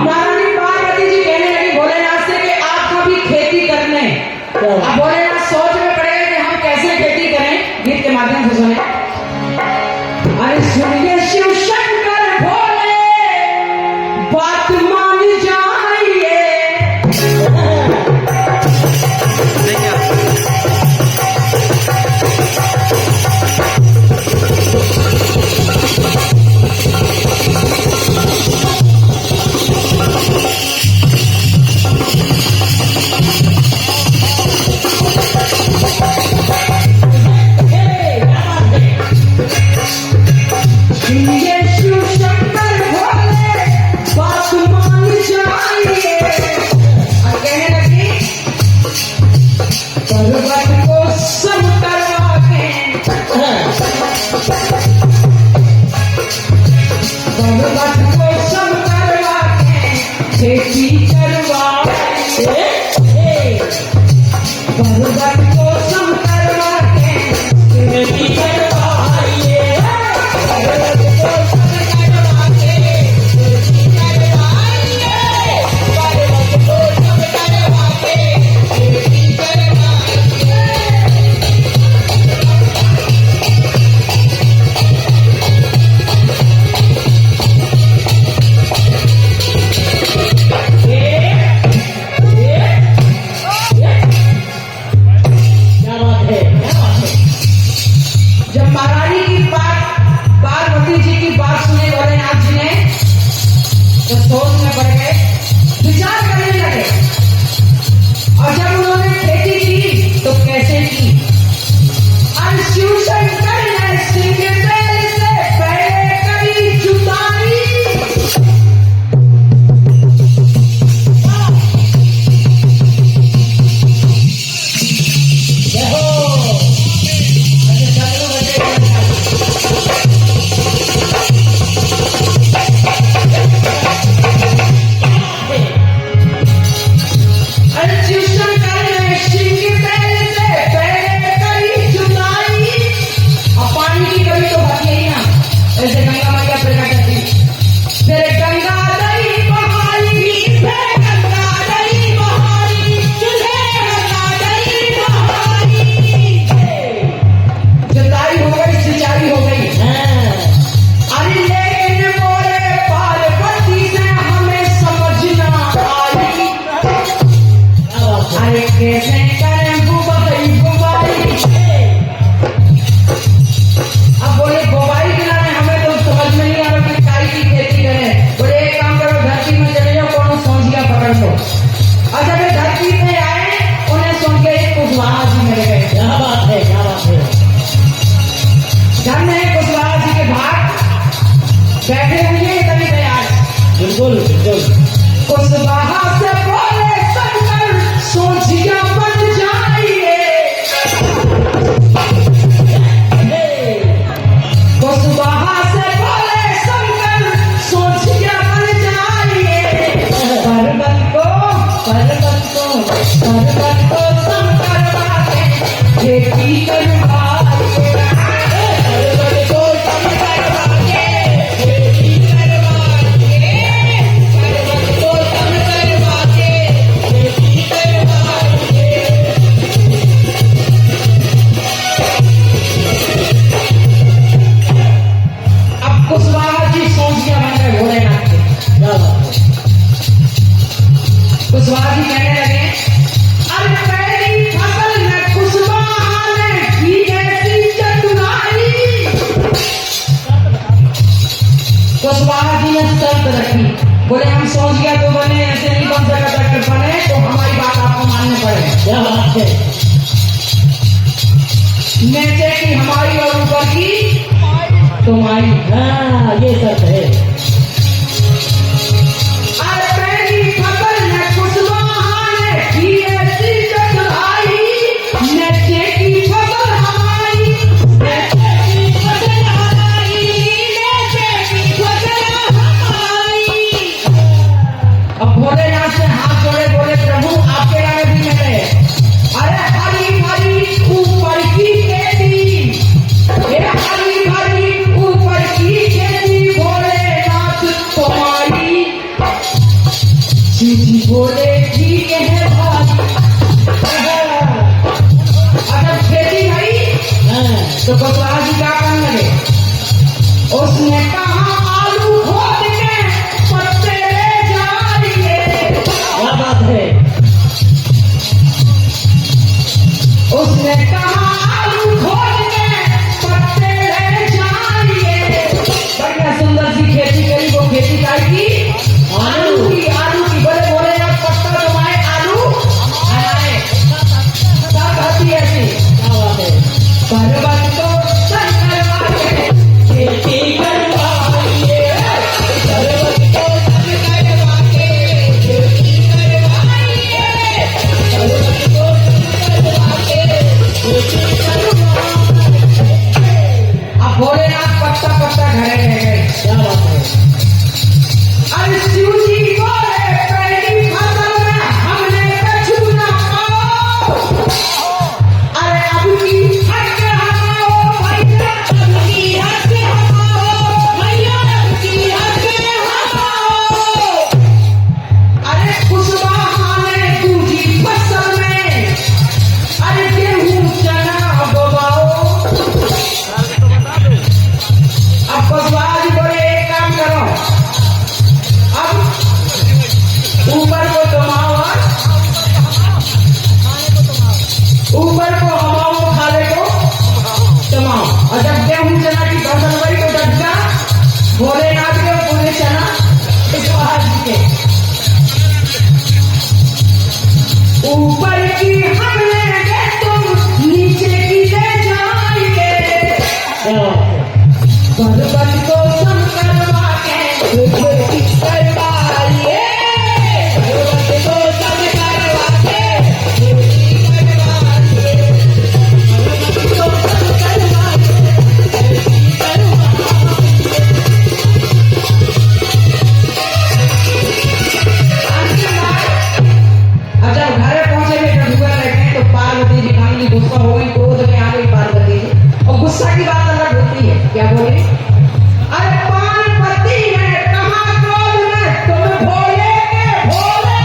महारानी पार्वती जी कहने लगी भोलेनाथ से कि आप कभी खेती करने। अब भोलेनाथ सोच में पड़ेगा कि हम कैसे खेती करें, गीत के माध्यम से सुने। अरे सुनिए शिव शंकर भोले बात मान जाइए, बोले हम सोच गया तो बने, ऐसे नहीं बन सकता डॉक्टर बने, तो हमारी बात आपको माननी पड़ेगी। क्या बात है? नीचे की हमारी और ऊपर की तुम्हारी। हाँ ये सच है। अरे पहली फसल में कुशवाहा ने की ऐसी चतुराई, नीचे की फसल हमारी, नीचे की फसल हमारी, नीचे की फसल हमारी। अब भोलेनाथ से हाथ जोड़े बोले प्रभु आपके गाने भी मिले। अरे हरी हरी ऊपर की खेती, हरी हरी ऊपर की खेती, भोले शिव जी बोले ठीक है भाई। अगर खेती भाई तो बसवा जी क्या करने लगे, उसने कहा आलू खोद के पत्ते ले जाइए। क्या बात है। उसने कहा आलू खोद के पत्ते ले जाइए। बढ़िया सुंदर सी खेती करी, वो खेती काय की आलू की। आलू की बड़े बोले आप पत्ता जमाए आलू हमारे सब हंसी ऐसी। क्या बात है। पर्वत को सर करवाए खेती करवाइए, पर्वत को सर करवाए खेती करवाइए, पर्वत को सर करवाए खेती करवाइए। अब भोलेनाथ पत्ता पत्ता घरे रह गए। क्या बात है। अरे शिव जी बोले पहली फसल में हमने कछु ना पाओ। अरे अब की हक हमाओ भैया, अब की हक हमाओ भैया, अब की हक हमाओ। अरे कुशवाहा ने दूजी फसल में अरे गेहूं चना बोवाओ। अब कुशवाहा जी बोले एक काम करो, अब ऊपर को तमाओ और ऊपर को हमाओ, खाले को तमाओ। और जब गेहूं चना की फसल हुई तो डटका भोलेनाथ के पूरे चना इस महाराज जी के ऊपर की हम लेंगे, तुम नीचे की ले जाएंगे। क्या बात है। पर्वत को सम करवा के खेती करवाइए, पर्वत को सम करवा के खेती करवाइए, पर्वत को सम करवा के खेती करवाइए। अब जब घरे पहुंचे में डुबा रहे तो पार्वती जी कामली गुस्सा हो गई, क्रोध में आ गई पार्वती जी। और गुस्सा की बात अलग होती है, क्या बोले, अरे पार्वती ने कहा क्रोध में तुम भोले के भोले,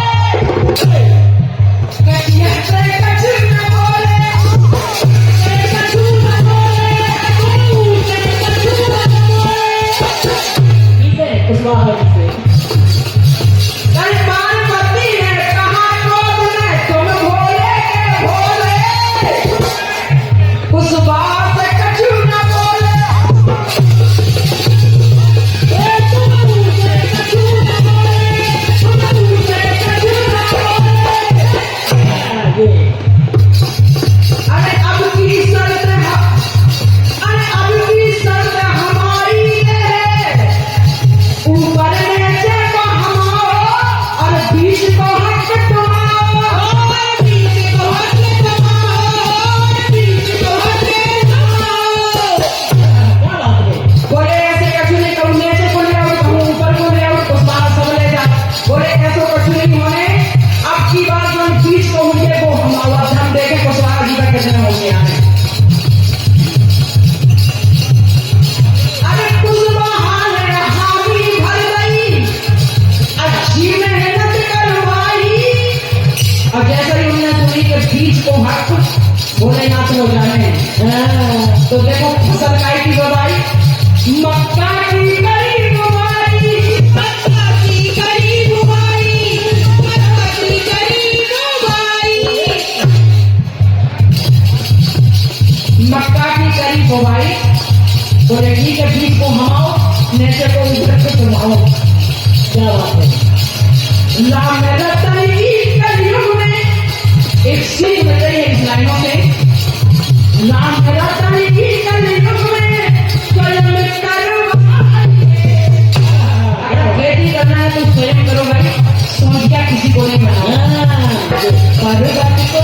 कचिया से कछु न बोले, कछु न बोले, कछु न बोले। ठीक है। कुशवाहा जी से। अरे पार्वती ने कहा क्रोध में तुम भोले के भोले, उस बात से कछु न बोले। अरे अब की शर्त अरे अब की शर्त हमारी ये है, ऊपर नीचे को हमाओ और बीच को हक तुम्हारो, बीच को हक तुम्हारो, बीच को हक तुम्हारो। क्या बात है। बोले ऐसे कछु नहीं कहूँ, नीचे को ले आओ, कहूँ ऊपर को ले आओ, तो सारा सब ले जा। बोले ऐसा कछु नहीं होने, अब की बात जो बीच को होंगे वो हमारा धन देखे कुशवाहा जी का कितना हो गया है। अरे कुशवाहा ने हामी भर गई, अच्छी मेहनत करवाई, और जैसे ही उन्होंने सुनी के बीच को हक भोलेनाथ हो जाने, तो देखो फसल काय की बबाई, मक्का की करी बुवाई, मक्का की करी बुवाई, मक्का की करी बुवाई, मक्का की करी बुवाई। बोले ठीक है, बीज को हमाओ, नीचे को ऊपर से तुम्हारो। क्या बात है। लाम रतन की कलयुग में एक सीख मिल रही है इस लाइनों से, लाम रतन की कलयुग में स्वयं करवाइए। अगर खेती करना है तो स्वयं करो भाई, समझ क्या किसी को नहीं बनाना। पर्वत को